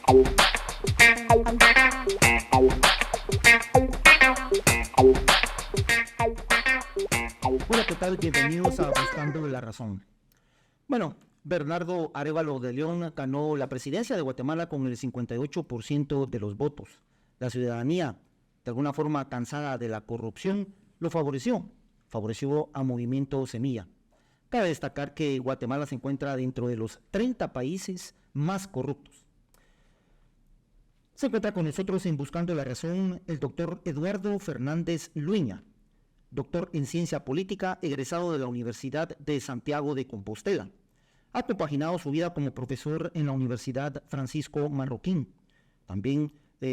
Hola, ¿qué tal? Bienvenidos a Buscando la Razón. Bueno, Bernardo Arévalo de León ganó la presidencia de Guatemala con el 58% de los votos. La ciudadanía, de alguna forma cansada de la corrupción, lo favoreció a Movimiento Semilla. Cabe destacar que Guatemala se encuentra dentro de los 30 países más corruptos. Se encuentra con nosotros en Buscando la Razón el doctor Eduardo Fernández Luña, doctor en Ciencia Política, egresado de la Universidad de Santiago de Compostela. Ha compaginado su vida como profesor en la Universidad Francisco Marroquín. También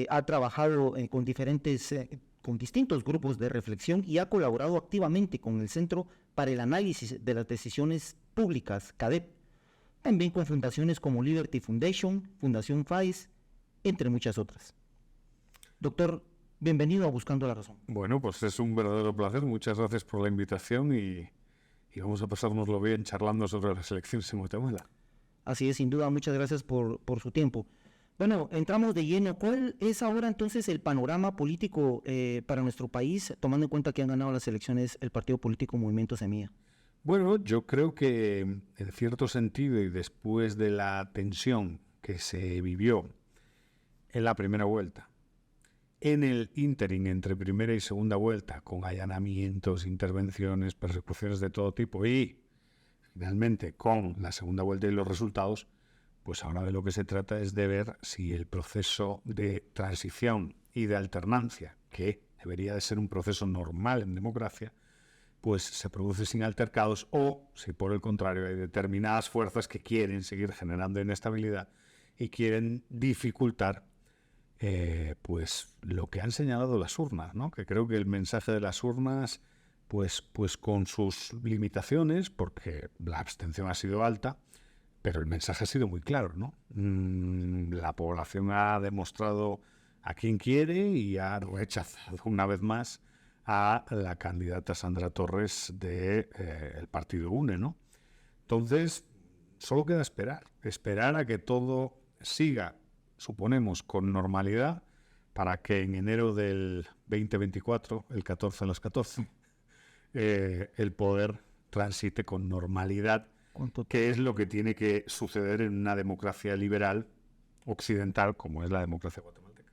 ha trabajado con distintos grupos de reflexión y ha colaborado activamente con el Centro para el Análisis de las Decisiones Públicas, CADEP. También con fundaciones como Liberty Foundation, Fundación FAIS, entre muchas otras. Doctor, bienvenido a Buscando la Razón. Bueno, pues es un verdadero placer. Muchas gracias por la invitación y vamos a pasárnoslo bien charlando sobre las elecciones en Guatemala. Así es, sin duda, muchas gracias por su tiempo. Bueno, entramos de lleno. ¿Cuál es ahora entonces el panorama político para nuestro país, tomando en cuenta que han ganado las elecciones el partido político Movimiento Semilla? Bueno, yo creo que en cierto sentido y después de la tensión que se vivió en la primera vuelta, en el ínterin entre primera y segunda vuelta, con allanamientos, intervenciones, persecuciones de todo tipo y finalmente con la segunda vuelta y los resultados, pues ahora de lo que se trata es de ver si el proceso de transición y de alternancia, que debería de ser un proceso normal en democracia, pues se produce sin altercados o si por el contrario hay determinadas fuerzas que quieren seguir generando inestabilidad y quieren dificultar pues lo que han señalado las urnas, ¿no? Que creo que el mensaje de las urnas, pues con sus limitaciones, porque la abstención ha sido alta, pero el mensaje ha sido muy claro, ¿no? La población ha demostrado a quién quiere y ha rechazado una vez más a la candidata Sandra Torres del partido UNE, ¿no? Entonces, solo queda esperar a que todo siga, suponemos, con normalidad, para que en enero del 2024, el 14 a las 14, el poder transite con normalidad, que es lo que tiene que suceder en una democracia liberal occidental como es la democracia guatemalteca.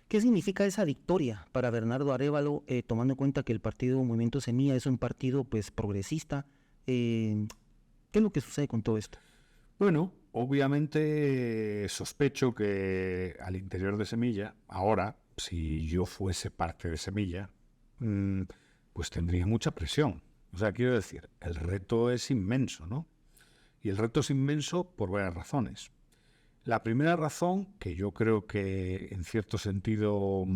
¿Qué significa esa victoria para Bernardo Arévalo, tomando en cuenta que el partido Movimiento Semilla es un partido pues progresista? ¿Qué es lo que sucede con todo esto? Bueno, obviamente sospecho que al interior de Semilla, ahora, si yo fuese parte de Semilla, pues tendría mucha presión. O sea, quiero decir, el reto es inmenso, ¿no? Y el reto es inmenso por varias razones. La primera razón, que yo creo que en cierto sentido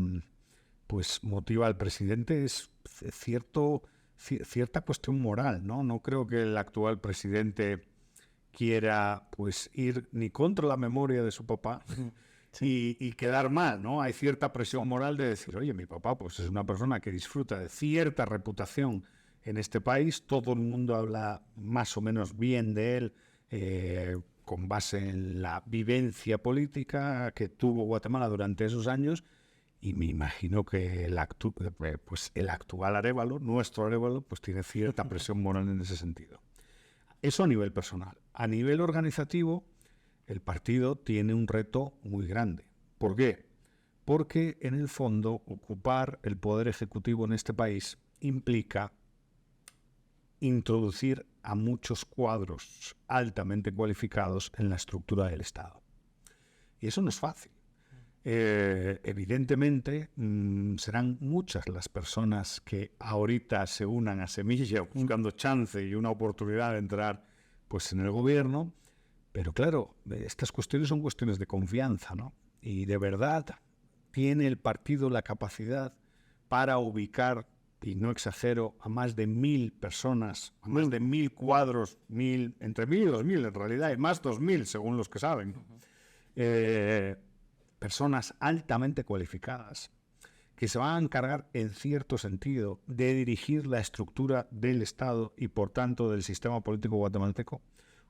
pues motiva al presidente, es cierta cuestión moral, ¿no? No creo que el actual presidente quiera pues ir ni contra la memoria de su papá y quedar mal, ¿no? Hay cierta presión moral de decir, oye, mi papá pues es una persona que disfruta de cierta reputación en este país, todo el mundo habla más o menos bien de él, con base en la vivencia política que tuvo Guatemala durante esos años, y me imagino que el actual Arévalo, nuestro Arévalo, pues tiene cierta presión moral en ese sentido. Eso a nivel personal. A nivel organizativo, el partido tiene un reto muy grande. ¿Por qué? Porque en el fondo ocupar el poder ejecutivo en este país implica introducir a muchos cuadros altamente cualificados en la estructura del Estado. Y eso no es fácil. Evidentemente, serán muchas las personas que ahorita se unan a Semilla buscando chance y una oportunidad de entrar pues, en el gobierno, pero claro, estas cuestiones son cuestiones de confianza, ¿no? Y de verdad tiene el partido la capacidad para ubicar, y no exagero, a más de 1.000 personas, a más de 1.000 cuadros, entre 1.000 y 2.000 en realidad, y más 2.000 según los que saben, personas altamente cualificadas que se van a encargar en cierto sentido de dirigir la estructura del Estado y por tanto del sistema político guatemalteco.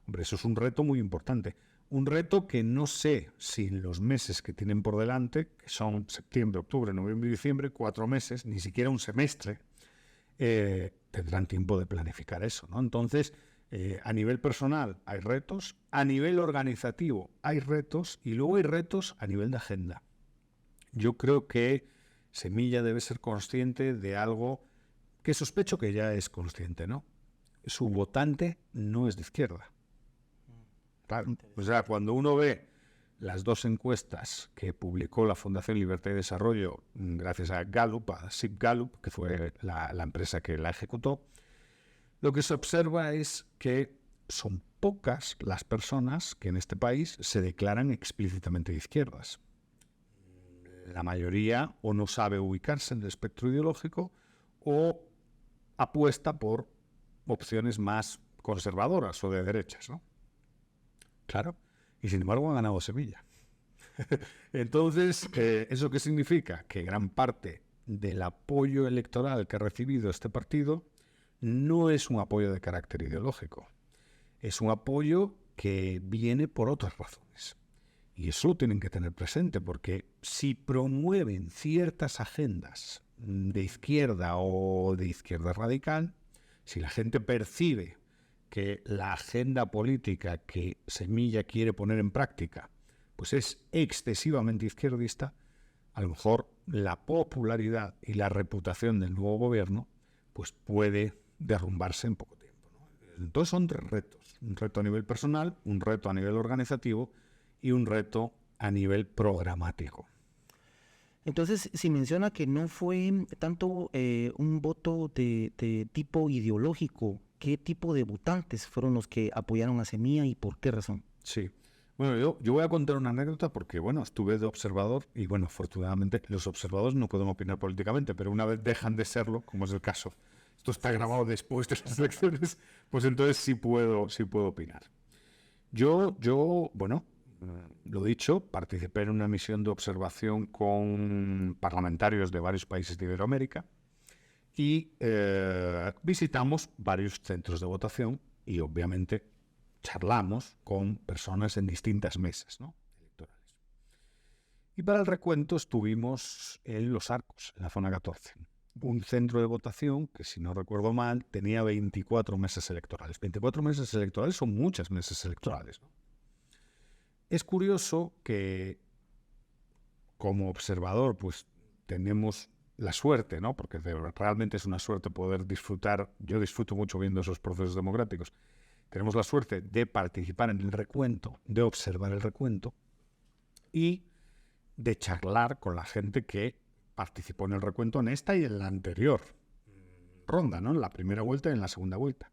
Hombre, eso es un reto muy importante. Un reto que no sé si en los meses que tienen por delante, que son septiembre, octubre, noviembre y diciembre, 4 meses, ni siquiera un semestre, tendrán tiempo de planificar eso, ¿no? Entonces, a nivel personal hay retos, a nivel organizativo hay retos y luego hay retos a nivel de agenda. Yo creo que Semilla debe ser consciente de algo que sospecho que ya es consciente, ¿no? Su votante no es de izquierda. Claro. O sea, cuando uno ve las 2 encuestas que publicó la Fundación Libertad y Desarrollo gracias a Gallup, a SIP Gallup, que fue la empresa que la ejecutó, lo que se observa es que son pocas las personas que en este país se declaran explícitamente de izquierdas. La mayoría o no sabe ubicarse en el espectro ideológico o apuesta por opciones más conservadoras o de derechas, ¿no? Claro. Y sin embargo ha ganado Semilla. Entonces, ¿eso qué significa? Que gran parte del apoyo electoral que ha recibido este partido no es un apoyo de carácter ideológico. Es un apoyo que viene por otras razones. Y eso lo tienen que tener presente, porque si promueven ciertas agendas de izquierda o de izquierda radical, si la gente percibe que la agenda política que Semilla quiere poner en práctica pues es excesivamente izquierdista, a lo mejor la popularidad y la reputación del nuevo gobierno pues puede derrumbarse en poco tiempo, ¿no? Entonces son 3 retos. Un reto a nivel personal, un reto a nivel organizativo y un reto a nivel programático. Entonces, si menciona que no fue tanto un voto de tipo ideológico, ¿qué tipo de votantes fueron los que apoyaron a Semilla y por qué razón? Sí. Bueno, yo voy a contar una anécdota porque, bueno, estuve de observador y, bueno, afortunadamente los observadores no pueden opinar políticamente, pero una vez dejan de serlo, como es el caso, esto está grabado después de las elecciones, pues entonces sí puedo opinar. Yo, bueno, lo dicho, participé en una misión de observación con parlamentarios de varios países de Iberoamérica y visitamos varios centros de votación y obviamente charlamos con personas en distintas mesas, ¿no?, electorales. Y para el recuento estuvimos en Los Arcos, en la zona 14. Un centro de votación que, si no recuerdo mal, tenía 24 mesas electorales. 24 mesas electorales son muchas mesas electorales, ¿no? Es curioso que, como observador, pues tenemos la suerte, ¿no? Porque realmente es una suerte poder disfrutar. Yo disfruto mucho viendo esos procesos democráticos. Tenemos la suerte de participar en el recuento, de observar el recuento y de charlar con la gente que participó en el recuento en esta y en la anterior ronda, ¿no? En la primera vuelta y en la segunda vuelta.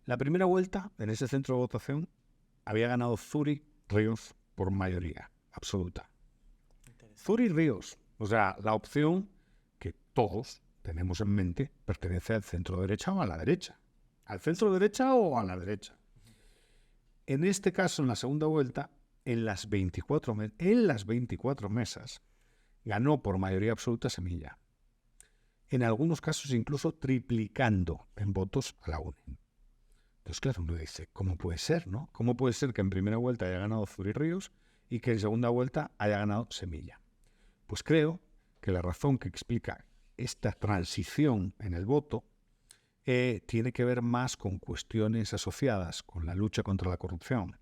La primera vuelta, en ese centro de votación, había ganado Zuri Ríos por mayoría absoluta. Zuri Ríos, o sea, la opción que todos tenemos en mente, pertenece al centro derecha o a la derecha. ¿Al centro derecha o a la derecha? En este caso, en la segunda vuelta, en las 24 mesas, ganó por mayoría absoluta Semilla. En algunos casos incluso triplicando en votos a la UNE. Entonces, claro, uno dice, ¿cómo puede ser, no? ¿Cómo puede ser que en primera vuelta haya ganado Zuri Ríos y que en segunda vuelta haya ganado Semilla? Pues creo que la razón que explica esta transición en el voto tiene que ver más con cuestiones asociadas con la lucha contra la corrupción,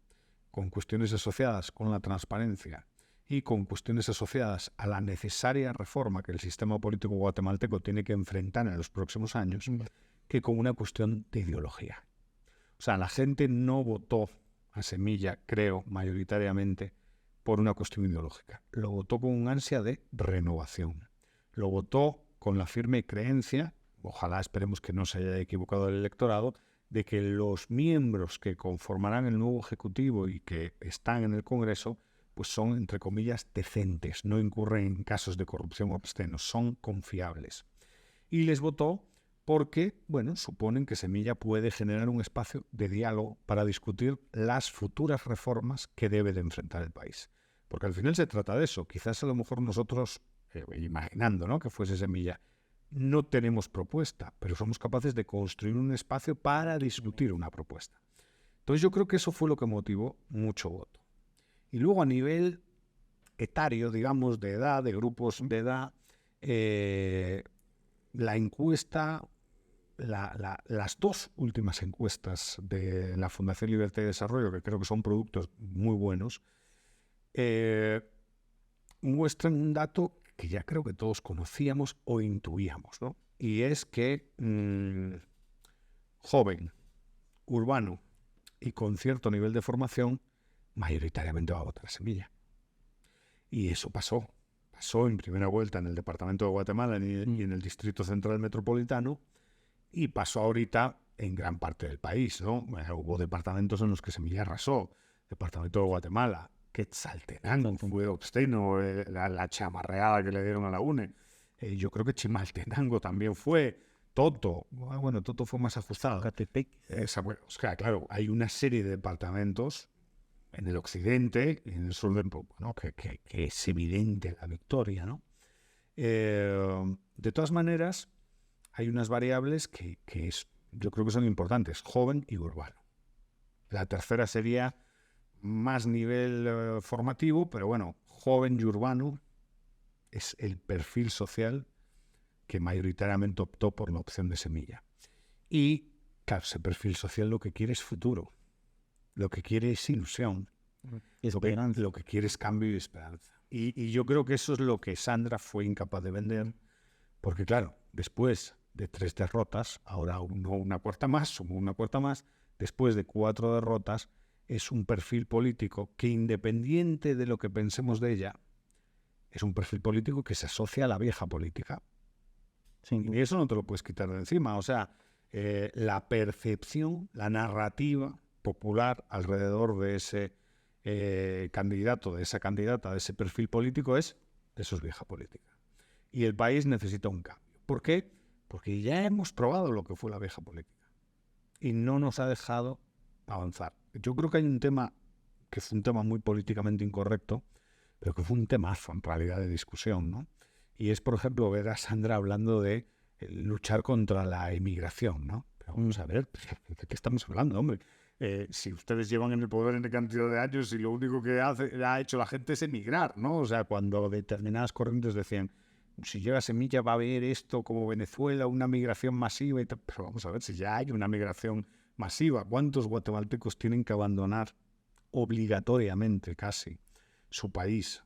con cuestiones asociadas con la transparencia y con cuestiones asociadas a la necesaria reforma que el sistema político guatemalteco tiene que enfrentar en los próximos años, que con una cuestión de ideología. O sea, la gente no votó a Semilla, creo, mayoritariamente por una cuestión ideológica. Lo votó con un ansia de renovación. Lo votó con la firme creencia, ojalá esperemos que no se haya equivocado el electorado, de que los miembros que conformarán el nuevo Ejecutivo y que están en el Congreso, pues son, entre comillas, decentes, no incurren en casos de corrupción obscenos, son confiables. Y les votó porque, bueno, suponen que Semilla puede generar un espacio de diálogo para discutir las futuras reformas que debe de enfrentar el país. Porque al final se trata de eso. Quizás a lo mejor nosotros, imaginando, ¿no?, que fuese Semilla, no tenemos propuesta, pero somos capaces de construir un espacio para discutir una propuesta. Entonces yo creo que eso fue lo que motivó mucho voto. Y luego a nivel etario, digamos, de edad, de grupos de edad, la encuesta, las dos últimas encuestas de la Fundación Libertad y Desarrollo, que creo que son productos muy buenos, muestran un dato que ya creo que todos conocíamos o intuíamos, ¿no? Y es que joven, urbano y con cierto nivel de formación, mayoritariamente va a votar a Semilla. Y eso pasó en primera vuelta en el departamento de Guatemala y en el Distrito Central Metropolitano, y pasó ahorita en gran parte del país, ¿no? Hubo departamentos en los que Semilla arrasó. Departamento de Guatemala, Quetzaltenango fue obsceno, la chamarreada que le dieron a la UNE. Yo creo que Chimaltenango también fue. Toto, bueno, Toto fue más ajustado. Catepec. O sea, claro, hay una serie de departamentos en el occidente y en el sur del pueblo, ¿no? que es evidente la victoria, ¿no? De todas maneras, hay unas variables que yo creo que son importantes: joven y urbano. La tercera sería más nivel formativo, pero bueno, joven y urbano es el perfil social que mayoritariamente optó por la opción de Semilla. Y, claro, ese perfil social lo que quiere es futuro, lo que quiere es ilusión, lo que quiere es cambio y esperanza. Y yo creo que eso es lo que Sandra fue incapaz de vender, porque claro, después de 3 derrotas, ahora una cuarta más, después de 4 derrotas, es un perfil político que, independiente de lo que pensemos de ella, es un perfil político que se asocia a la vieja política. Y eso no te lo puedes quitar de encima. O sea, la percepción, la narrativa popular alrededor de ese candidato, de esa candidata, de ese perfil político eso es vieja política. Y el país necesita un cambio. ¿Por qué? Porque ya hemos probado lo que fue la vieja política y no nos ha dejado avanzar. Yo creo que hay un tema que fue un tema muy políticamente incorrecto, pero que fue un temazo en realidad de discusión, ¿no? Y es, por ejemplo, ver a Sandra hablando de luchar contra la inmigración, ¿no? Pero vamos a ver, ¿de qué estamos hablando, hombre? Si ustedes llevan en el poder en cantidad de años y lo único que ha hecho la gente es emigrar, ¿no? O sea, cuando determinadas corrientes decían, si llega Semilla va a haber esto como Venezuela, una migración masiva y tal. Pero vamos a ver, si ya hay una migración masiva, ¿cuántos guatemaltecos tienen que abandonar obligatoriamente casi su país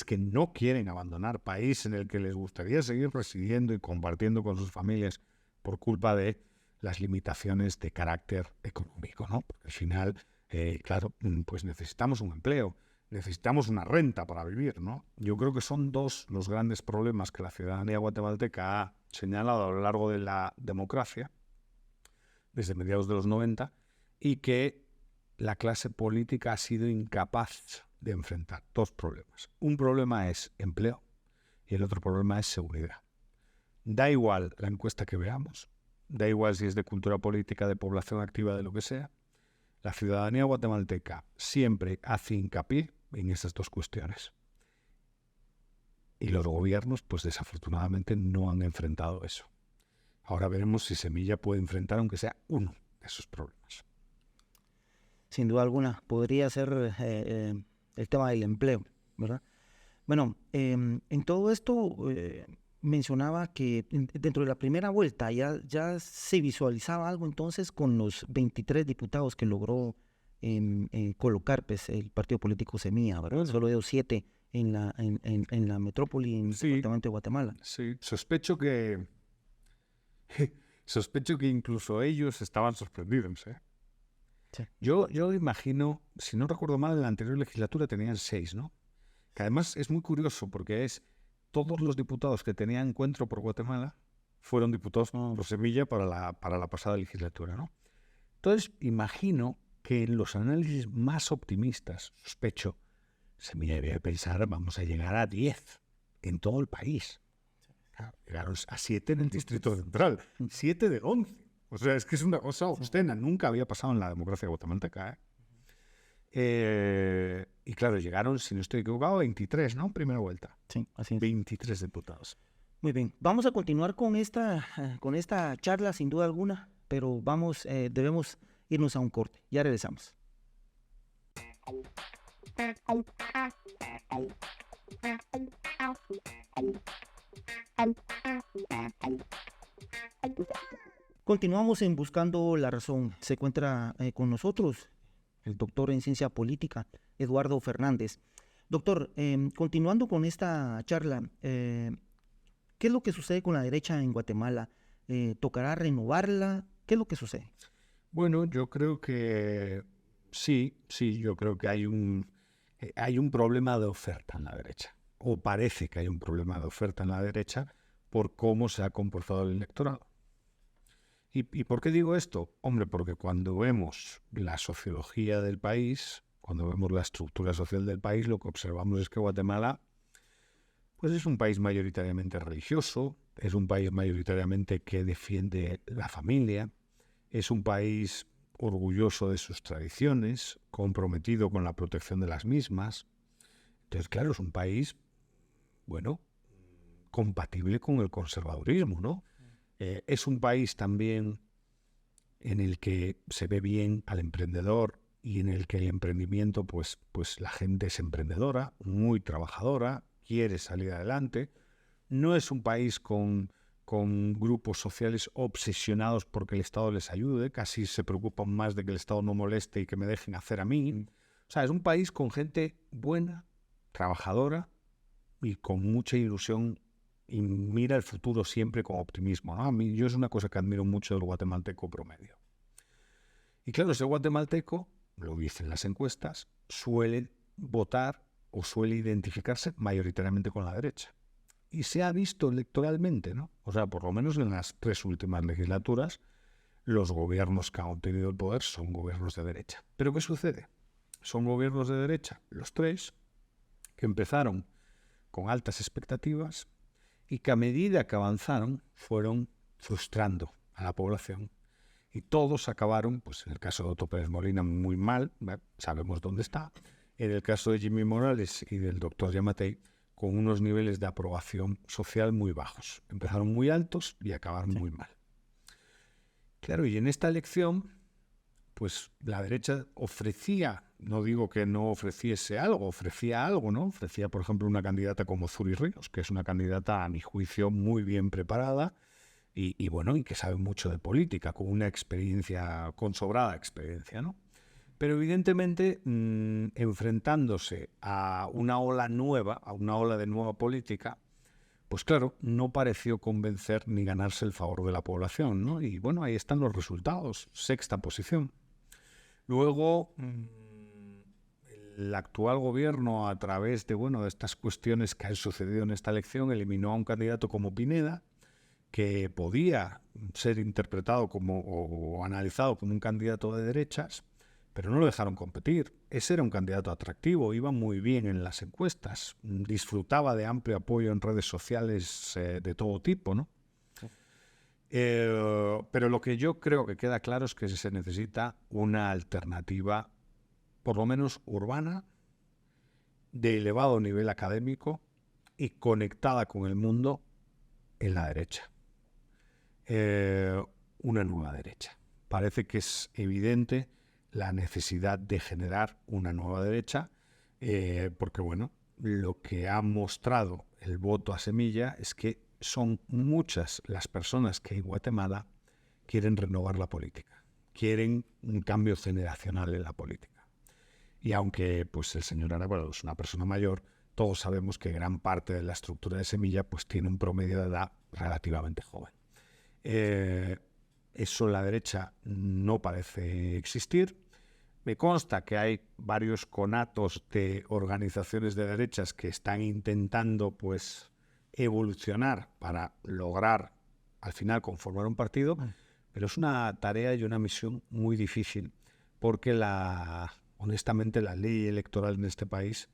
que no quieren abandonar, país en el que les gustaría seguir residiendo y compartiendo con sus familias por culpa de las limitaciones de carácter económico, ¿no? Porque al final, claro, pues necesitamos un empleo, necesitamos una renta para vivir, ¿no? Yo creo que son dos los grandes problemas que la ciudadanía guatemalteca ha señalado a lo largo de la democracia, desde mediados de los 90, y que la clase política ha sido incapaz de enfrentar. 2 problemas. Un problema es empleo y el otro problema es seguridad. Da igual la encuesta que veamos, da igual si es de cultura política, de población activa, de lo que sea, la ciudadanía guatemalteca siempre hace hincapié en esas 2 cuestiones. Y los gobiernos, pues desafortunadamente, no han enfrentado eso. Ahora veremos si Semilla puede enfrentar, aunque sea uno de esos problemas. Sin duda alguna, podría ser el tema del empleo, ¿verdad? Bueno, en todo esto mencionaba que dentro de la primera vuelta ya se visualizaba algo entonces con los 23 diputados que logró colocar pues, el partido político Semilla, ¿verdad? Solo dio 7 en la metrópoli, en el departamento de Guatemala. Sí, sospecho que incluso ellos estaban sorprendidos, ¿eh? Sí. Yo imagino, si no recuerdo mal, en la anterior legislatura tenían 6, ¿no? Que además es muy curioso porque todos los diputados que tenían encuentro por Guatemala fueron diputados por Semilla para la pasada legislatura, ¿no? Entonces, imagino que en los análisis más optimistas, sospecho, Semilla debía pensar, vamos a llegar a 10 en todo el país. Claro, llegaron a 7 en el Distrito Central, 7 de 11. O sea, es que es una cosa obscena, nunca había pasado en la democracia guatemalteca, y claro, llegaron, si no estoy equivocado, 23, ¿no? Primera vuelta. Sí, así es. 23 diputados. Muy bien, vamos a continuar con esta charla sin duda alguna, pero debemos irnos a un corte. Ya regresamos. Continuamos en Buscando la Razón. Se encuentra con nosotros el doctor en ciencia política, Eduardo Fernández. Doctor, continuando con esta charla, ¿qué es lo que sucede con la derecha en Guatemala? ¿Tocará renovarla? ¿Qué es lo que sucede? Bueno, yo creo que sí, yo creo que hay un problema de oferta en la derecha, o parece que hay un problema de oferta en la derecha por cómo se ha comportado el electorado. ¿Y por qué digo esto? Hombre, porque cuando vemos la sociología del país, cuando vemos la estructura social del país, lo que observamos es que Guatemala pues es un país mayoritariamente religioso, es un país mayoritariamente que defiende la familia, es un país orgulloso de sus tradiciones, comprometido con la protección de las mismas. Entonces, claro, es un país, bueno, compatible con el conservadurismo, ¿no? Es un país también en el que se ve bien al emprendedor y en el que el emprendimiento, pues la gente es emprendedora, muy trabajadora, quiere salir adelante. No es un país con grupos sociales obsesionados porque el Estado les ayude, casi se preocupan más de que el Estado no moleste y que me dejen hacer a mí. O sea, es un país con gente buena, trabajadora y con mucha ilusión y mira el futuro siempre con optimismo, ¿no? A mí, yo es una cosa que admiro mucho del guatemalteco promedio. Y claro, ese guatemalteco, lo dicen las encuestas, suele votar o suele identificarse mayoritariamente con la derecha. Y se ha visto electoralmente, ¿no? O sea, por lo menos en las 3 últimas legislaturas, los gobiernos que han obtenido el poder son gobiernos de derecha. ¿Pero qué sucede? Son gobiernos de derecha, los 3, que empezaron con altas expectativas y que a medida que avanzaron fueron frustrando a la población. Y todos acabaron, pues en el caso de Otto Pérez Molina, muy mal, sabemos dónde está. En el caso de Jimmy Morales y del doctor Yamatei, con unos niveles de aprobación social muy bajos. Empezaron muy altos y acabaron muy mal. Claro, y en esta elección, pues la derecha ofrecía, no digo que no ofreciese algo, ofrecía algo, ¿no? Ofrecía, por ejemplo, una candidata como Zuri Ríos, que es una candidata, a mi juicio, muy bien preparada y bueno, y que sabe mucho de política, con una experiencia, con sobrada experiencia, ¿no? Pero evidentemente, enfrentándose a una ola nueva, a una ola de nueva política, pues claro, no pareció convencer ni ganarse el favor de la población, ¿no? Y bueno, ahí están los resultados, 6ª posición. Luego, el actual gobierno, a través de, bueno, de estas cuestiones que han sucedido en esta elección, eliminó a un candidato como Pineda, que podía ser interpretado como o analizado como un candidato de derechas, pero no lo dejaron competir. Ese era un candidato atractivo, iba muy bien en las encuestas, disfrutaba de amplio apoyo en redes sociales de todo tipo, ¿no? Pero lo que yo creo que queda claro es que se necesita una alternativa, por lo menos urbana, de elevado nivel académico y conectada con el mundo en la derecha. Una nueva derecha. Parece que es evidente la necesidad de generar una nueva derecha, porque bueno, lo que ha mostrado el voto a semilla es que son muchas las personas que en Guatemala quieren renovar la política, quieren un cambio generacional en la política. Y aunque pues el señor Arévalo es una persona mayor, todos sabemos que gran parte de la estructura de semilla pues tiene un promedio de edad relativamente joven. Eso en la derecha no parece existir. Me consta que hay varios conatos de organizaciones de derechas que están intentando pues evolucionar para lograr al final conformar un partido, pero es una tarea y una misión muy difícil porque honestamente la ley electoral en este país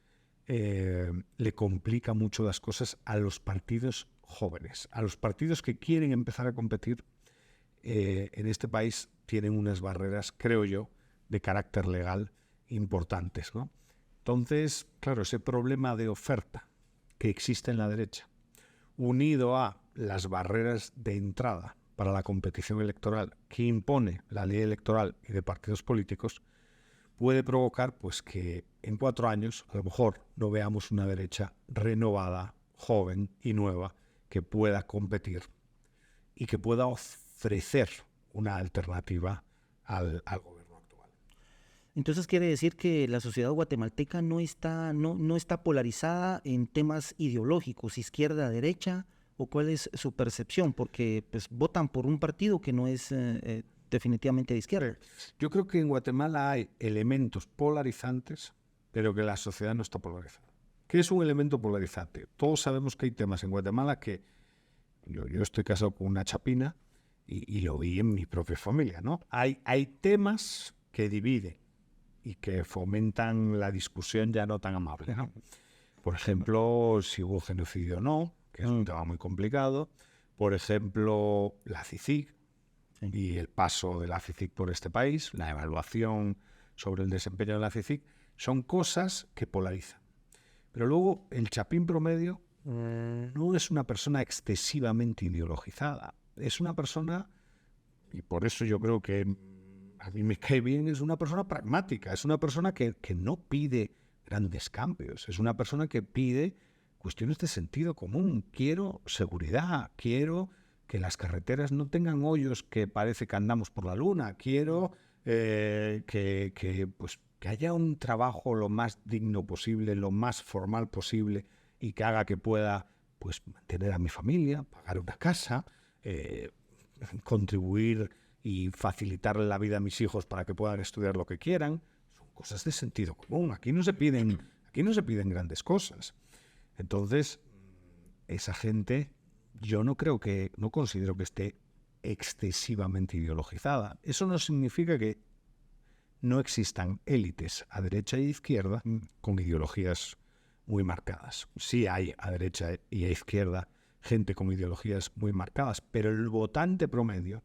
le complica mucho las cosas a los partidos jóvenes, a los partidos que quieren empezar a competir. En este país tienen unas barreras, creo yo, de carácter legal importantes, ¿no? Entonces, claro, ese problema de oferta que existe en la derecha, unido a las barreras de entrada para la competición electoral que impone la ley electoral y de partidos políticos, puede provocar pues que en 4 años a lo mejor no veamos una derecha renovada, joven y nueva que pueda competir y que pueda ofrecer una alternativa al gobierno actual. Entonces quiere decir que la sociedad guatemalteca no está polarizada en temas ideológicos, izquierda, derecha, o cuál es su percepción, porque pues votan por un partido que no es definitivamente de izquierda. Yo creo que en Guatemala hay elementos polarizantes, pero que la sociedad no está polarizada. ¿Qué es un elemento polarizante? Todos sabemos que hay temas en Guatemala que yo estoy casado con una chapina y lo vi en mi propia familia, ¿no? Hay temas que dividen y que fomentan la discusión ya no tan amable, ¿no? Por ejemplo, si hubo genocidio o no, que es un tema muy complicado. Por ejemplo, la CICIG y el paso de la CICIG por este país, la evaluación sobre el desempeño de la CICIG, son cosas que polarizan. Pero luego el chapín promedio no es una persona excesivamente ideologizada. Es una persona, y por eso yo creo que a mí me cae bien, es una persona pragmática, es una persona que no pide grandes cambios, es una persona que pide cuestiones de sentido común. Quiero seguridad, quiero que las carreteras no tengan hoyos que parece que andamos por la luna, quiero que haya un trabajo lo más digno posible, lo más formal posible y que haga que pueda pues mantener a mi familia, pagar una casa, contribuir y facilitarle la vida a mis hijos para que puedan estudiar lo que quieran. Son cosas de sentido común. Aquí no se piden grandes cosas. Entonces, esa gente, yo no considero que esté excesivamente ideologizada. Eso no significa que no existan élites a derecha e izquierda con ideologías muy marcadas. Sí hay a derecha y a izquierda gente con ideologías muy marcadas, pero el votante promedio,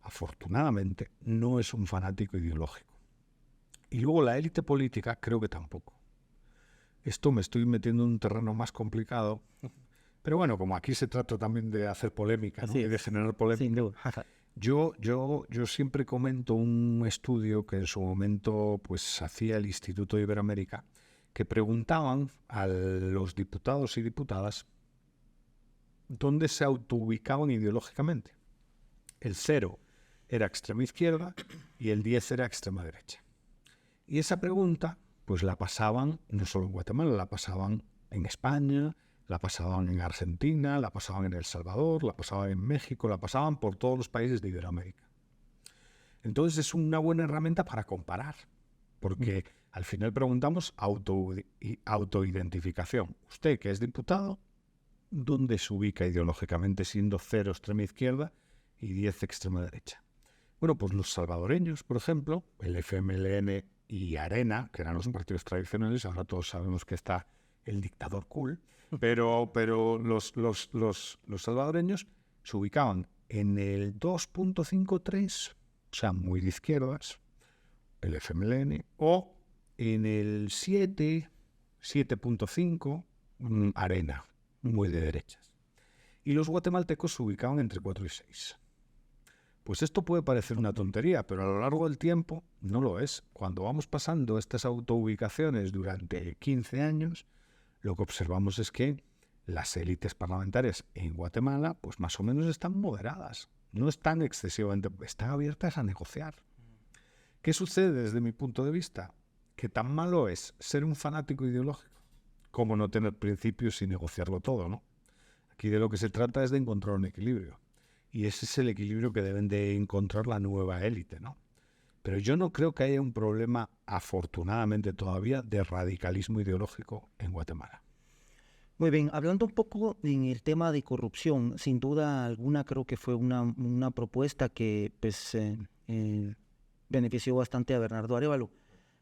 afortunadamente, no es un fanático ideológico. Y luego la élite política creo que tampoco. Esto me estoy metiendo en un terreno más complicado, pero bueno, como aquí se trata también de hacer polémica, ¿no? Y de generar polémica. Yo siempre comento un estudio que en su momento pues hacía el Instituto de Iberoamérica, que preguntaban a los diputados y diputadas dónde se autoubicaban ideológicamente. El 0 era extrema izquierda y el 10 era extrema derecha. Y esa pregunta pues la pasaban no solo en Guatemala, la pasaban en España, la pasaban en Argentina, la pasaban en El Salvador, la pasaban en México, la pasaban por todos los países de Iberoamérica. Entonces es una buena herramienta para comparar, porque al final preguntamos autoidentificación. Usted, que es diputado, ¿dónde se ubica ideológicamente siendo 0 extrema izquierda y 10 extrema derecha? Bueno, pues los salvadoreños, por ejemplo, el FMLN y Arena, que eran los partidos tradicionales, ahora todos sabemos que está el dictador cool, pero los salvadoreños se ubicaban en el 2.53, o sea, muy de izquierdas, el FMLN, o en el 7.5, Arena, muy de derechas. Y los guatemaltecos se ubicaban entre 4 y 6. Pues esto puede parecer una tontería, pero a lo largo del tiempo no lo es. Cuando vamos pasando estas autoubicaciones durante 15 años, lo que observamos es que las élites parlamentarias en Guatemala, pues más o menos están moderadas. No están excesivamente, están abiertas a negociar. ¿Qué sucede desde mi punto de vista? Que tan malo es ser un fanático ideológico como no tener principios y negociarlo todo, ¿no? Aquí de lo que se trata es de encontrar un equilibrio. Y ese es el equilibrio que deben de encontrar la nueva élite, ¿no? Pero yo no creo que haya un problema, afortunadamente todavía, de radicalismo ideológico en Guatemala. Muy bien, hablando un poco en el tema de corrupción, sin duda alguna creo que fue una propuesta que pues, benefició bastante a Bernardo Arévalo.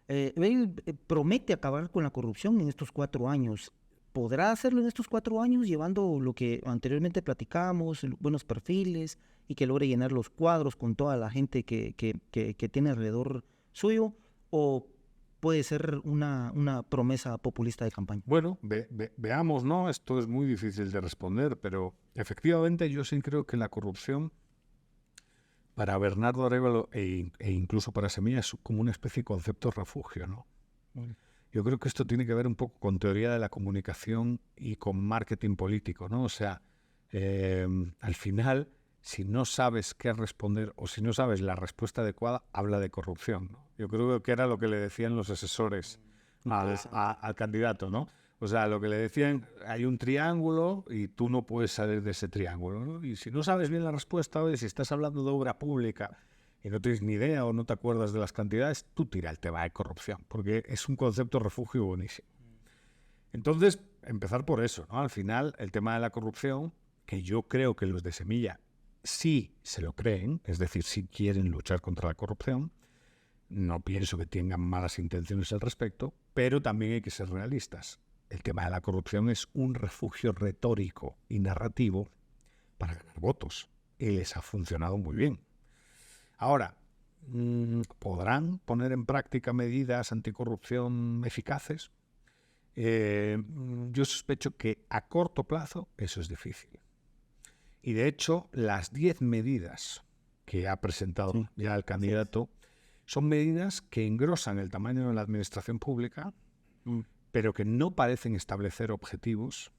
Él promete acabar con la corrupción en estos 4 años. ¿Podrá hacerlo en estos 4 años llevando lo que anteriormente platicábamos, buenos perfiles y que logre llenar los cuadros con toda la gente que tiene alrededor suyo? ¿O puede ser una promesa populista de campaña? Bueno, veamos, ¿no? Esto es muy difícil de responder, pero efectivamente yo sí creo que la corrupción para Bernardo Arévalo e incluso para Semilla es como una especie de concepto de refugio, ¿no? Yo creo que esto tiene que ver un poco con teoría de la comunicación y con marketing político, ¿no? O sea, al final, si no sabes qué responder o si no sabes la respuesta adecuada, habla de corrupción, ¿no? Yo creo que era lo que le decían los asesores al candidato, ¿no? O sea, lo que le decían, hay un triángulo y tú no puedes salir de ese triángulo, ¿no? Y si no sabes bien la respuesta, oye, si estás hablando de obra pública y no tienes ni idea o no te acuerdas de las cantidades, tú tira el tema de corrupción, porque es un concepto refugio buenísimo. Entonces, empezar por eso, ¿no? Al final, el tema de la corrupción, que yo creo que los de Semilla sí se lo creen, es decir, sí quieren luchar contra la corrupción, no pienso que tengan malas intenciones al respecto, pero también hay que ser realistas. El tema de la corrupción es un refugio retórico y narrativo para ganar votos. Y les ha funcionado muy bien. Ahora, ¿podrán poner en práctica medidas anticorrupción eficaces? Yo sospecho que a corto plazo eso es difícil. Y de hecho, las 10 medidas que ha presentado ya el candidato son medidas que engrosan el tamaño de la administración pública, pero que no parecen establecer objetivos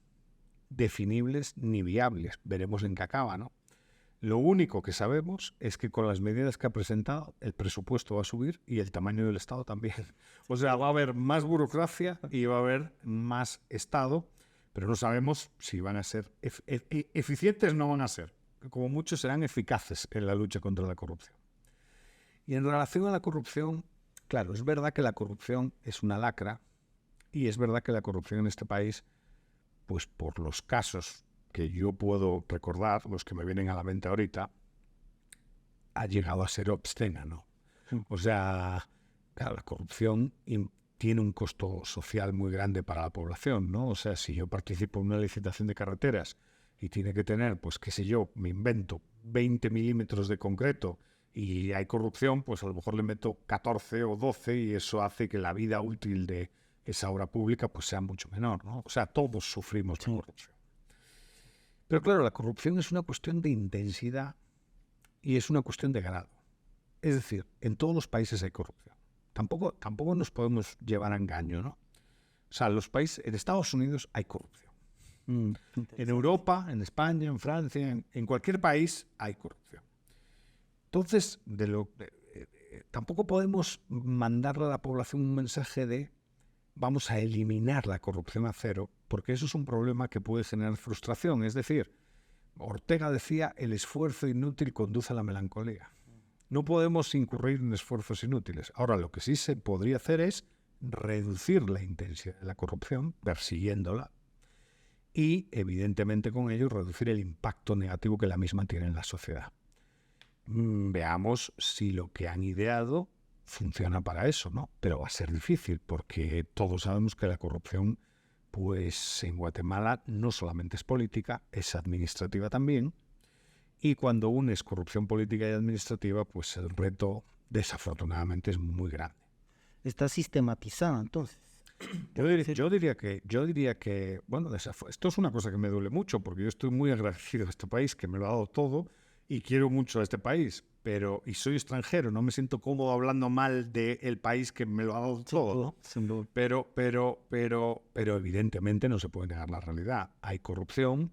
definibles ni viables. Veremos en qué acaba, ¿no? Lo único que sabemos es que con las medidas que ha presentado, el presupuesto va a subir y el tamaño del Estado también. O sea, va a haber más burocracia y va a haber más Estado, pero no sabemos si van a ser eficientes, no van a ser. Como muchos serán eficaces en la lucha contra la corrupción. Y en relación a la corrupción, claro, es verdad que la corrupción es una lacra y es verdad que la corrupción en este país, pues por los casos que yo puedo recordar, los que me vienen a la mente ahorita, ha llegado a ser obscena, ¿no? O sea, claro, la corrupción tiene un costo social muy grande para la población, ¿no? O sea, si yo participo en una licitación de carreteras y tiene que tener, pues qué sé yo, me invento 20 milímetros de concreto y hay corrupción, pues a lo mejor le meto 14 o 12 y eso hace que la vida útil de esa obra pública pues sea mucho menor, ¿no? O sea, todos sufrimos la corrupción. Pero claro, la corrupción es una cuestión de intensidad y es una cuestión de grado. Es decir, en todos los países hay corrupción. Tampoco nos podemos llevar a engaño, ¿no? O sea, en Estados Unidos hay corrupción. En Europa, en España, en Francia, en cualquier país hay corrupción. Entonces, tampoco podemos mandarle a la población un mensaje de vamos a eliminar la corrupción a cero, porque eso es un problema que puede generar frustración. Es decir, Ortega decía, el esfuerzo inútil conduce a la melancolía. No podemos incurrir en esfuerzos inútiles. Ahora, lo que sí se podría hacer es reducir la intensidad de la corrupción, persiguiéndola, y, evidentemente, con ello, reducir el impacto negativo que la misma tiene en la sociedad. Veamos si lo que han ideado funciona para eso, ¿no? Pero va a ser difícil porque todos sabemos que la corrupción, pues en Guatemala no solamente es política, es administrativa también. Y cuando unes corrupción política y administrativa, pues el reto desafortunadamente es muy grande. Está sistematizada, entonces. Yo diría que, bueno, esto es una cosa que me duele mucho porque yo estoy muy agradecido a este país que me lo ha dado todo y quiero mucho a este país, y soy extranjero, no me siento cómodo hablando mal del país que me lo ha dado todo, ¿no? Pero evidentemente no se puede negar la realidad. Hay corrupción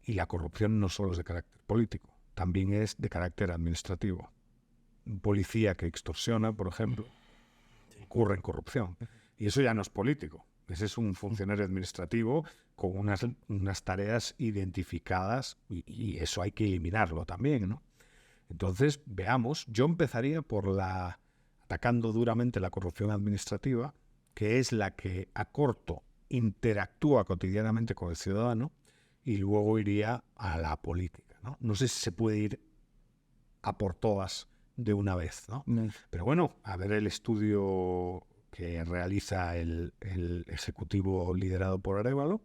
y la corrupción no solo es de carácter político, también es de carácter administrativo. Un policía que extorsiona, por ejemplo, incurre en corrupción. Y eso ya no es político. Ese es un funcionario administrativo con unas tareas identificadas y eso hay que eliminarlo también, ¿no? Entonces, veamos, yo empezaría por atacando duramente la corrupción administrativa, que es la que a corto interactúa cotidianamente con el ciudadano, y luego iría a la política, ¿no? No sé si se puede ir a por todas de una vez, ¿no? Pero bueno, a ver el estudio que realiza el ejecutivo liderado por Arévalo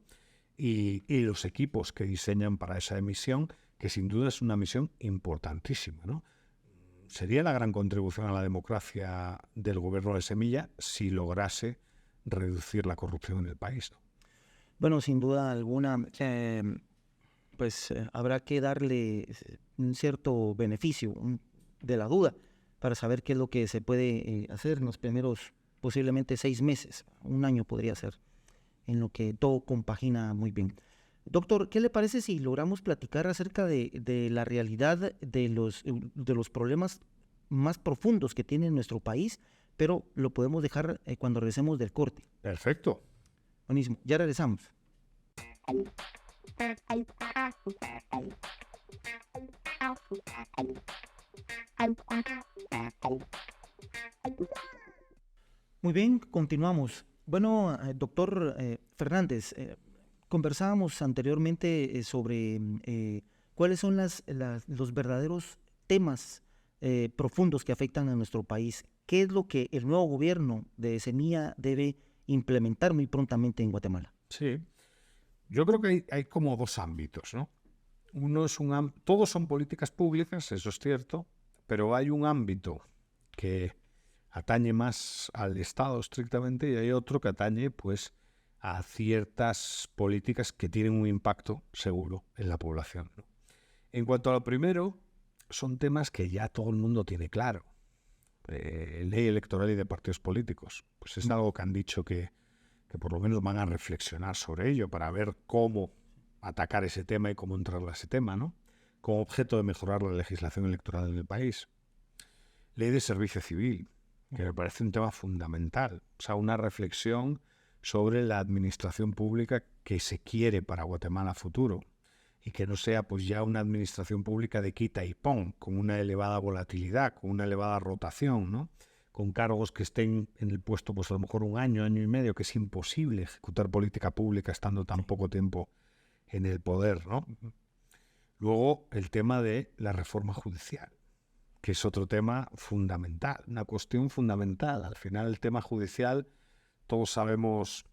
y los equipos que diseñan para esa emisión, que sin duda es una misión importantísima, ¿no? Sería la gran contribución a la democracia del gobierno de Semilla si lograse reducir la corrupción en el país, ¿no? Bueno, sin duda alguna, habrá que darle un cierto beneficio, de la duda para saber qué es lo que se puede hacer en los primeros posiblemente 6 meses, un año podría ser, en lo que todo compagina muy bien. Doctor, ¿qué le parece si logramos platicar acerca de la realidad de los problemas más profundos que tiene nuestro país, pero lo podemos dejar cuando regresemos del corte? Perfecto. Buenísimo, ya regresamos. Muy bien, continuamos. Bueno, doctor Fernández, conversábamos anteriormente sobre cuáles son los verdaderos temas profundos que afectan a nuestro país. ¿Qué es lo que el nuevo gobierno de Semilla debe implementar muy prontamente en Guatemala? Sí. Yo creo que hay como dos ámbitos, ¿no? Uno es todos son políticas públicas, eso es cierto, pero hay un ámbito que atañe más al Estado estrictamente y hay otro que atañe pues a ciertas políticas que tienen un impacto seguro en la población, ¿no? En cuanto a lo primero, son temas que ya todo el mundo tiene claro. Ley electoral y de partidos políticos. Pues es algo que han dicho que por lo menos van a reflexionar sobre ello para ver cómo atacar ese tema y cómo entrar a ese tema, ¿no? Con objeto de mejorar la legislación electoral en el país. Ley de servicio civil, que me parece un tema fundamental. O sea, una reflexión sobre la administración pública que se quiere para Guatemala futuro y que no sea pues ya una administración pública de quita y pon, con una elevada volatilidad, con una elevada rotación, ¿no? Con cargos que estén en el puesto pues a lo mejor un año, año y medio, que es imposible ejecutar política pública estando tan poco tiempo en el poder, ¿no? Luego, el tema de la reforma judicial, que es otro tema fundamental, una cuestión fundamental. Al final, el tema judicial, todos sabemos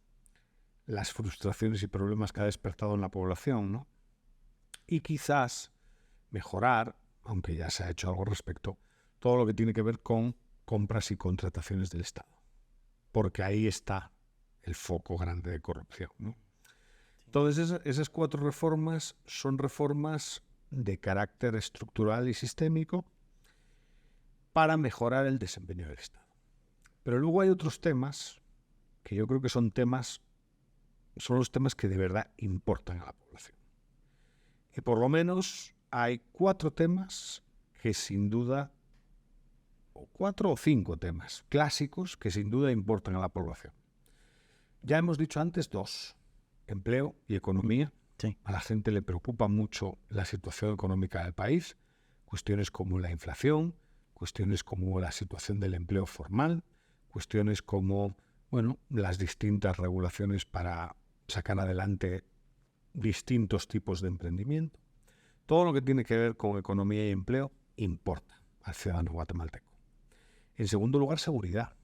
las frustraciones y problemas que ha despertado en la población, ¿no? Y quizás mejorar, aunque ya se ha hecho algo al respecto, todo lo que tiene que ver con compras y contrataciones del Estado, porque ahí está el foco grande de corrupción, ¿no? Entonces, esas 4 reformas son reformas de carácter estructural y sistémico para mejorar el desempeño del Estado. Pero luego hay otros temas que yo creo que son los temas que de verdad importan a la población. Y por lo menos hay 4 temas que sin duda, o 4 o 5 temas clásicos que sin duda importan a la población. Ya hemos dicho antes 2, empleo y economía. Sí. A la gente le preocupa mucho la situación económica del país, cuestiones como la inflación, cuestiones como la situación del empleo formal, cuestiones como, bueno, las distintas regulaciones para sacar adelante distintos tipos de emprendimiento. Todo lo que tiene que ver con economía y empleo importa al ciudadano guatemalteco. En segundo lugar, seguridad,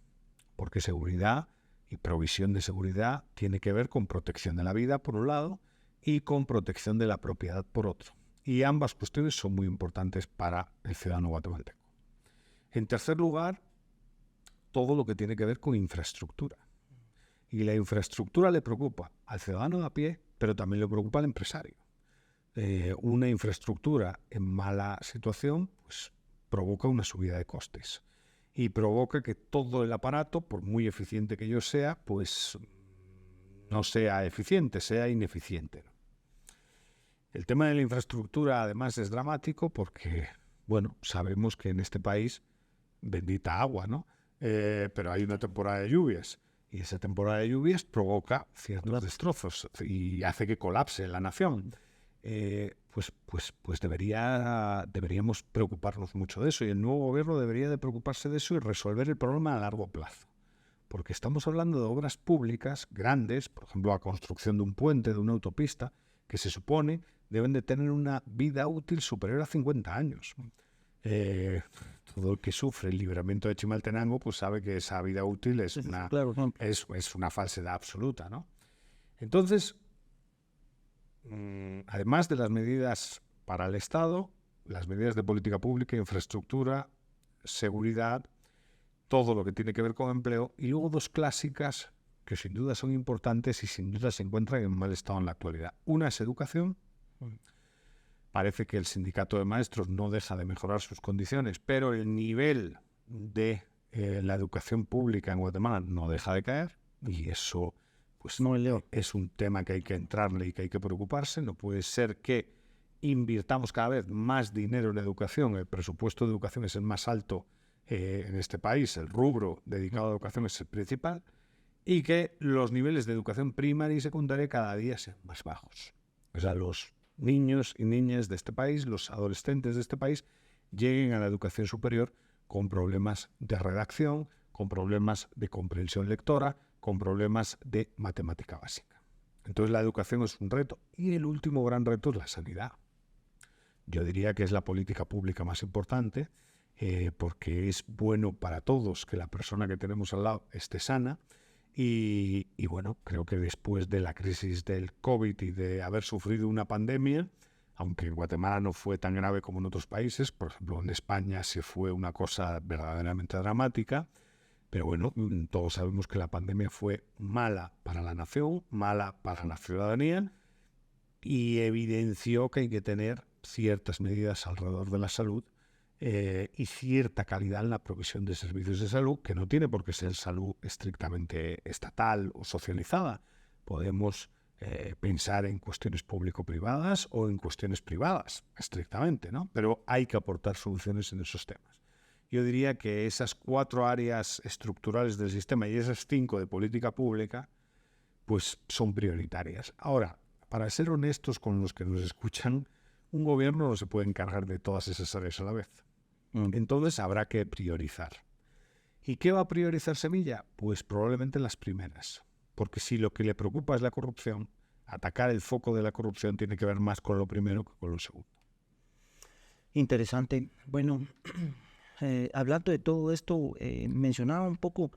porque seguridad y provisión de seguridad tiene que ver con protección de la vida, por un lado, y con protección de la propiedad, por otro. Y ambas cuestiones son muy importantes para el ciudadano guatemalteco. En tercer lugar, todo lo que tiene que ver con infraestructura. Y la infraestructura le preocupa al ciudadano de a pie, pero también le preocupa al empresario. Una infraestructura en mala situación pues, provoca una subida de costes y provoca que todo el aparato, por muy eficiente que ello sea, pues no sea eficiente, sea ineficiente, ¿no? El tema de la infraestructura además es dramático porque, bueno, sabemos que en este país, bendita agua, ¿no? Pero hay una temporada de lluvias y esa temporada de lluvias provoca ciertos destrozos y hace que colapse la nación. Pues deberíamos preocuparnos mucho de eso y el nuevo gobierno debería de preocuparse de eso y resolver el problema a largo plazo. Porque estamos hablando de obras públicas grandes, por ejemplo, la construcción de un puente, de una autopista, que se supone deben de tener una vida útil superior a 50 años. Todo el que sufre el libramiento de Chimaltenango pues sabe que esa vida útil es una falsedad absoluta, ¿no? Entonces, además de las medidas para el Estado, las medidas de política pública, infraestructura, seguridad, todo lo que tiene que ver con empleo, y luego 2 clásicas que sin duda son importantes y sin duda se encuentran en mal estado en la actualidad. Una es educación, Parece que el sindicato de maestros no deja de mejorar sus condiciones, pero el nivel de la educación pública en Guatemala no deja de caer, y eso pues No, Leo. es un tema que hay que entrarle y que hay que preocuparse. No puede ser que invirtamos cada vez más dinero en educación. El presupuesto de educación es el más alto en este país, el rubro dedicado a educación es el principal, y que los niveles de educación primaria y secundaria cada día sean más bajos. O sea, los niños y niñas de este país, los adolescentes de este país, lleguen a la educación superior con problemas de redacción, con problemas de comprensión lectora, con problemas de matemática básica. Entonces la educación es un reto, y el último gran reto es la sanidad. Yo diría que es la política pública más importante, porque es bueno para todos que la persona que tenemos al lado esté sana. Y bueno, creo que después de la crisis del COVID y de haber sufrido una pandemia, aunque en Guatemala no fue tan grave como en otros países, por ejemplo en España se fue una cosa verdaderamente dramática, pero bueno, todos sabemos que la pandemia fue mala para la nación, mala para la ciudadanía, y evidenció que hay que tener ciertas medidas alrededor de la salud y cierta calidad en la provisión de servicios de salud, que no tiene por qué ser salud estrictamente estatal o socializada. Podemos pensar en cuestiones público-privadas o en cuestiones privadas, estrictamente, ¿no? Pero hay que aportar soluciones en esos temas. Yo diría que esas 4 áreas estructurales del sistema y esas 5 de política pública, pues son prioritarias. Ahora, para ser honestos con los que nos escuchan, un gobierno no se puede encargar de todas esas áreas a la vez. Entonces habrá que priorizar. ¿Y qué va a priorizar Semilla? Pues probablemente las primeras. Porque si lo que le preocupa es la corrupción, atacar el foco de la corrupción tiene que ver más con lo primero que con lo segundo. Interesante. Bueno, hablando de todo esto, mencionaba un poco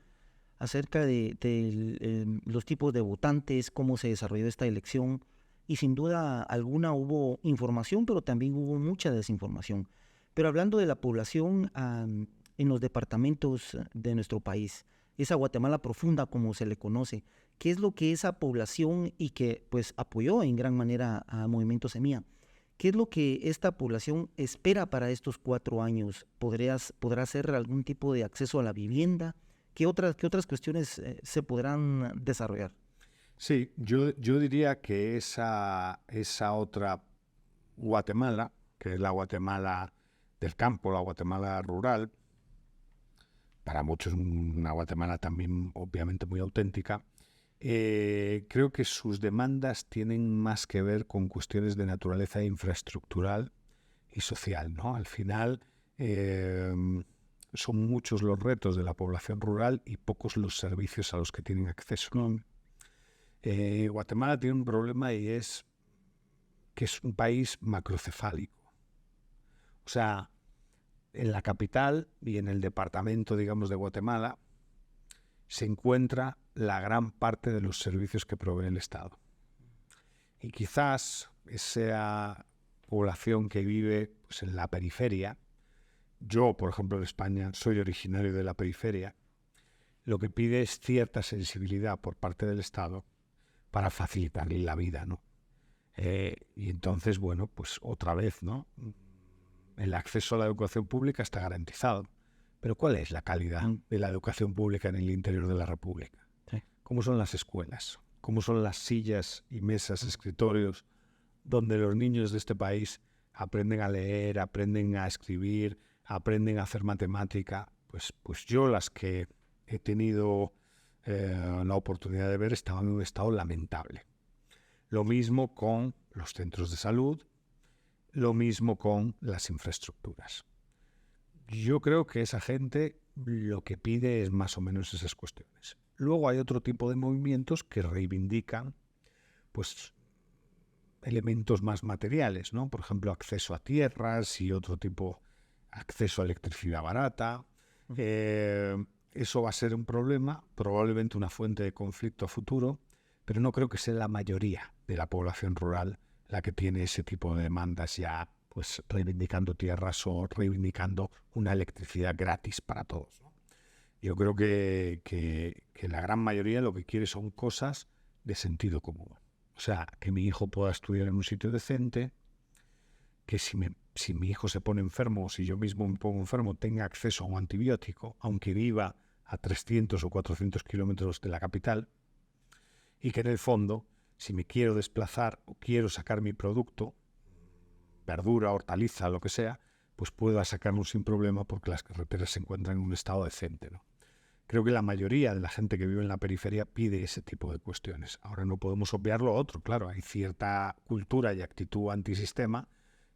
acerca de los tipos de votantes, cómo se desarrolló esta elección, y sin duda alguna hubo información, pero también hubo mucha desinformación. Pero hablando de la población en los departamentos de nuestro país, esa Guatemala profunda como se le conoce, ¿qué es lo que esa población y que pues apoyó en gran manera a Movimiento Semilla? ¿Qué es lo que esta población espera para estos 4 años? ¿Podrá ser algún tipo de acceso a la vivienda? ¿Qué otras cuestiones se podrán desarrollar? Sí, yo diría que esa otra Guatemala, que es la Guatemala del campo, la Guatemala rural, para muchos una Guatemala también obviamente muy auténtica, creo que sus demandas tienen más que ver con cuestiones de naturaleza infraestructural y social, ¿no? Al final son muchos los retos de la población rural y pocos los servicios a los que tienen acceso. Guatemala tiene un problema, y es que es un país macrocefálico. O sea, en la capital y en el departamento, digamos, de Guatemala, se encuentra la gran parte de los servicios que provee el Estado. Y quizás esa población que vive pues, en la periferia, yo, por ejemplo, en España, soy originario de la periferia, lo que pide es cierta sensibilidad por parte del Estado para facilitarle la vida, ¿no? Y entonces, bueno, pues otra vez, ¿no? El acceso a la educación pública está garantizado. Pero ¿cuál es la calidad de la educación pública en el interior de la República? Sí. ¿Cómo son las escuelas? ¿Cómo son las sillas y mesas, escritorios, donde los niños de este país aprenden a leer, aprenden a escribir, aprenden a hacer matemática? Pues yo las que he tenido la oportunidad de ver estaban en un estado lamentable. Lo mismo con los centros de salud, lo mismo con las infraestructuras. Yo creo que esa gente lo que pide es más o menos esas cuestiones. Luego hay otro tipo de movimientos que reivindican pues elementos más materiales, ¿no? Por ejemplo, acceso a tierras y otro tipo, acceso a electricidad barata. Eso va a ser un problema, probablemente una fuente de conflicto a futuro, pero no creo que sea la mayoría de la población rural la que tiene ese tipo de demandas ya, pues reivindicando tierras o reivindicando una electricidad gratis para todos, ¿no? Yo creo que la gran mayoría lo que quiere son cosas de sentido común. O sea, que mi hijo pueda estudiar en un sitio decente, que si mi hijo se pone enfermo o si yo mismo me pongo enfermo tenga acceso a un antibiótico, aunque viva a 300 o 400 kilómetros de la capital, y que en el fondo, si me quiero desplazar o quiero sacar mi producto, verdura, hortaliza, lo que sea, pues pueda sacarlo sin problema porque las carreteras se encuentran en un estado decente, ¿no? Creo que la mayoría de la gente que vive en la periferia pide ese tipo de cuestiones. Ahora no podemos obviar lo otro, claro, hay cierta cultura y actitud antisistema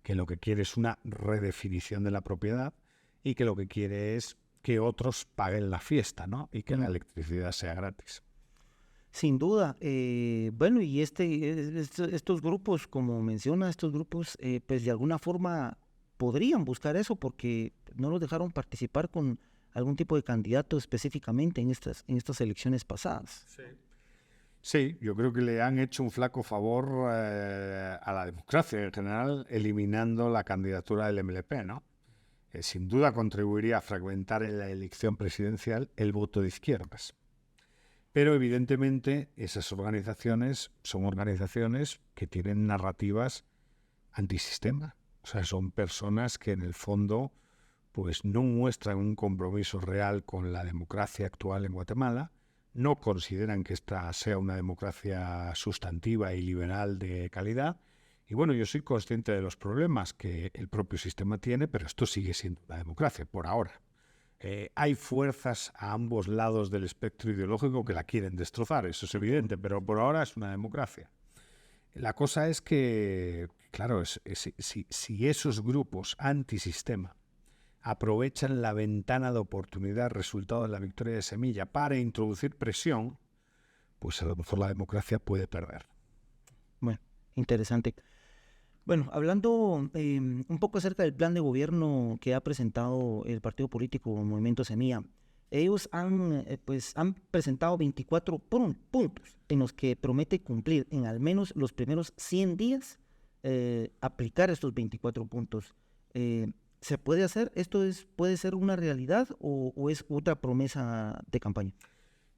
que lo que quiere es una redefinición de la propiedad y que lo que quiere es que otros paguen la fiesta, ¿no? Y que la electricidad sea gratis. Sin duda. Bueno, y estos grupos, como menciona, estos grupos, pues de alguna forma podrían buscar eso porque no los dejaron participar con algún tipo de candidato específicamente en estas elecciones pasadas. Sí, yo creo que le han hecho un flaco favor a la democracia en general, eliminando la candidatura del MLP, ¿no? Sin duda contribuiría a fragmentar en la elección presidencial el voto de izquierdas. Pero evidentemente esas organizaciones son organizaciones que tienen narrativas antisistema. O sea, son personas que en el fondo pues no muestran un compromiso real con la democracia actual en Guatemala, no consideran que esta sea una democracia sustantiva y liberal de calidad. Y bueno, yo soy consciente de los problemas que el propio sistema tiene, pero esto sigue siendo una democracia por ahora. Hay fuerzas a ambos lados del espectro ideológico que la quieren destrozar, eso es evidente, pero por ahora es una democracia. La cosa es que, claro, si esos grupos antisistema aprovechan la ventana de oportunidad resultado de la victoria de Semilla para introducir presión, pues a lo mejor la democracia puede perder. Bueno, interesante. Bueno, hablando un poco acerca del plan de gobierno que ha presentado el partido político Movimiento Semilla, ellos han presentado 24 puntos en los que promete cumplir en al menos los primeros 100 días, aplicar estos 24 puntos. ¿Se puede hacer? ¿Puede ser una realidad o es otra promesa de campaña?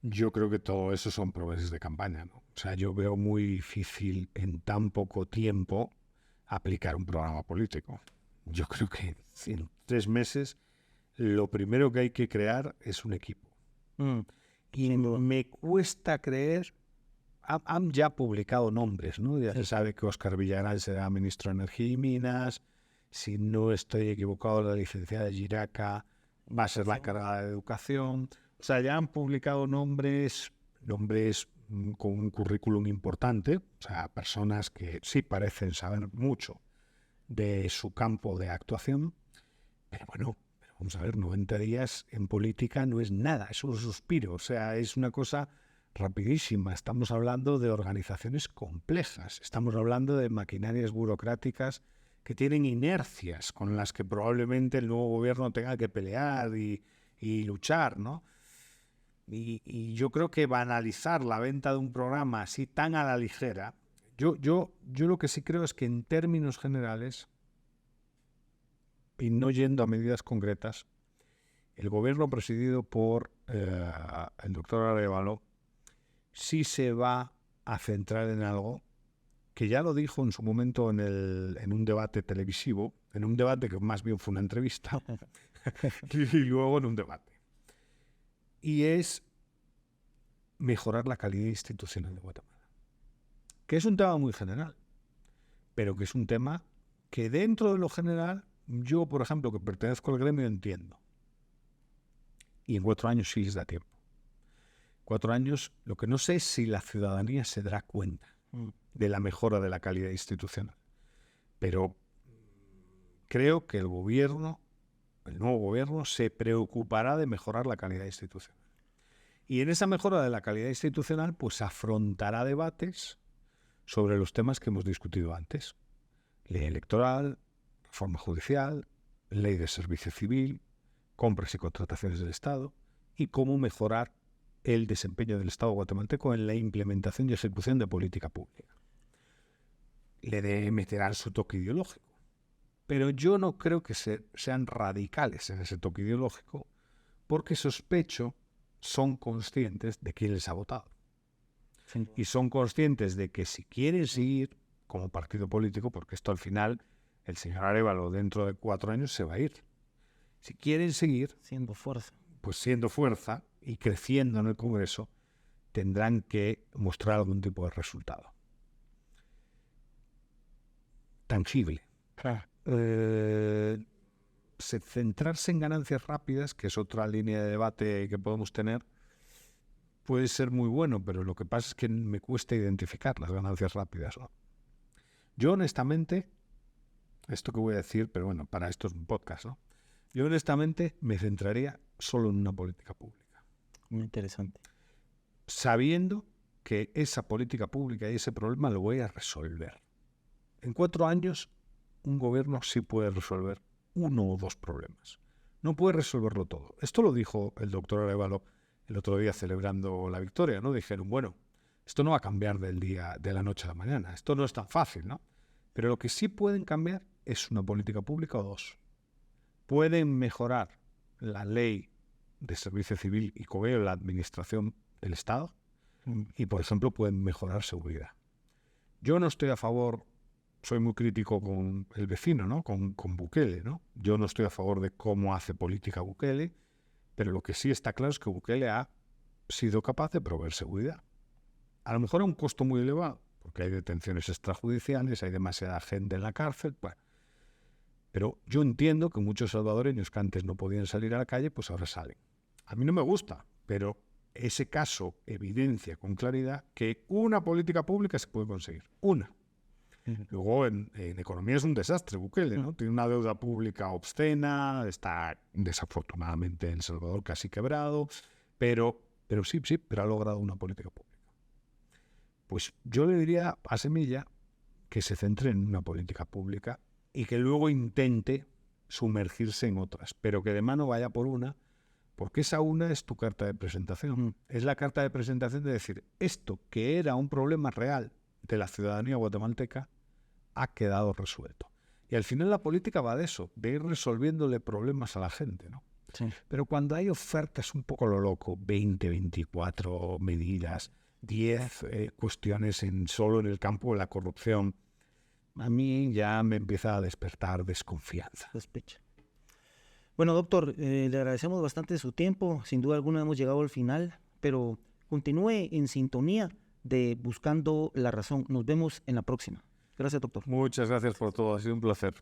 Yo creo que todo eso son promesas de campaña, ¿no? O sea, yo veo muy difícil en tan poco tiempo aplicar un programa político. Yo creo que en 3 meses lo primero que hay que crear es un equipo. Y me cuesta creer, han ya publicado nombres, ¿no? Ya se sabe que Óscar Villarán será ministro de Energía y Minas. Si no estoy equivocado, la licenciada Giraca va a ser la encargada de Educación. O sea, ya han publicado nombres con un currículum importante, o sea, personas que sí parecen saber mucho de su campo de actuación, pero bueno, vamos a ver, 90 días en política no es nada, es un suspiro, o sea, es una cosa rapidísima. Estamos hablando de organizaciones complejas, estamos hablando de maquinarias burocráticas que tienen inercias con las que probablemente el nuevo gobierno tenga que pelear y luchar, ¿no? Y yo creo que banalizar la venta de un programa así tan a la ligera, yo lo que sí creo es que en términos generales, y no yendo a medidas concretas, el gobierno presidido por el doctor Arévalo sí se va a centrar en algo que ya lo dijo en su momento en un debate televisivo, en un debate que más bien fue una entrevista, y luego en un debate. Y es mejorar la calidad institucional de Guatemala. Que es un tema muy general, pero que es un tema que dentro de lo general, yo, por ejemplo, que pertenezco al gremio, entiendo. Y en 4 años sí les da tiempo. 4 años, lo que no sé es si la ciudadanía se dará cuenta de la mejora de la calidad institucional. Pero creo que el nuevo gobierno, se preocupará de mejorar la calidad institucional. Y en esa mejora de la calidad institucional, pues afrontará debates sobre los temas que hemos discutido antes. Ley electoral, reforma judicial, ley de servicio civil, compras y contrataciones del Estado, y cómo mejorar el desempeño del Estado guatemalteco en la implementación y ejecución de política pública. Le meterán su toque ideológico. Pero yo no creo que sean radicales en ese toque ideológico, porque sospecho son conscientes de quién les ha votado. Y son conscientes de que si quieren seguir como partido político, porque esto al final el señor Arévalo dentro de 4 años se va a ir. Si quieren seguir, Siendo fuerza. pues siendo fuerza y creciendo en el Congreso, tendrán que mostrar algún tipo de resultado tangible. Centrarse en ganancias rápidas, que es otra línea de debate que podemos tener, puede ser muy bueno, pero lo que pasa es que me cuesta identificar las ganancias rápidas, ¿no? Yo honestamente, esto que voy a decir, pero bueno, para esto es un podcast, ¿no? Yo honestamente me centraría solo en una política pública, Muy interesante. sabiendo que esa política pública y ese problema lo voy a resolver. En 4 años, un gobierno sí puede resolver 1 o 2 problemas. No puede resolverlo todo. Esto lo dijo el doctor Arévalo el otro día celebrando la victoria, ¿no? Dijeron, bueno, esto no va a cambiar de la noche a la mañana. Esto no es tan fácil, ¿no? Pero lo que sí pueden cambiar es una política pública o 2. Pueden mejorar la ley de servicio civil y con ello la administración del Estado y, por ejemplo, pueden mejorar seguridad. Yo no estoy a favor, soy muy crítico con el vecino, ¿no? Con Bukele, ¿no? Yo no estoy a favor de cómo hace política Bukele, pero lo que sí está claro es que Bukele ha sido capaz de proveer seguridad. A lo mejor a un costo muy elevado, porque hay detenciones extrajudiciales, hay demasiada gente en la cárcel, bueno. Pero yo entiendo que muchos salvadoreños que antes no podían salir a la calle, pues ahora salen. A mí no me gusta, pero ese caso evidencia con claridad que una política pública se puede conseguir. Una. Luego en economía es un desastre Bukele, ¿no? Tiene una deuda pública obscena, está desafortunadamente en El Salvador casi quebrado, pero sí, pero ha logrado una política pública. Pues yo le diría a Semilla que se centre en una política pública y que luego intente sumergirse en otras, pero que de mano vaya por una, porque esa una es tu carta de presentación. Es la carta de presentación de decir, esto que era un problema real de la ciudadanía guatemalteca ha quedado resuelto. Y al final la política va de eso, de ir resolviéndole problemas a la gente, ¿no? Sí. Pero cuando hay ofertas un poco lo loco, 20, 24 medidas, 10 cuestiones solo en el campo de la corrupción, a mí ya me empieza a despertar desconfianza. Sospecha. Bueno, doctor, le agradecemos bastante su tiempo. Sin duda alguna hemos llegado al final, pero continúe en sintonía de Buscando la Razón. Nos vemos en la próxima. Gracias, doctor. Muchas gracias por todo, ha sido un placer.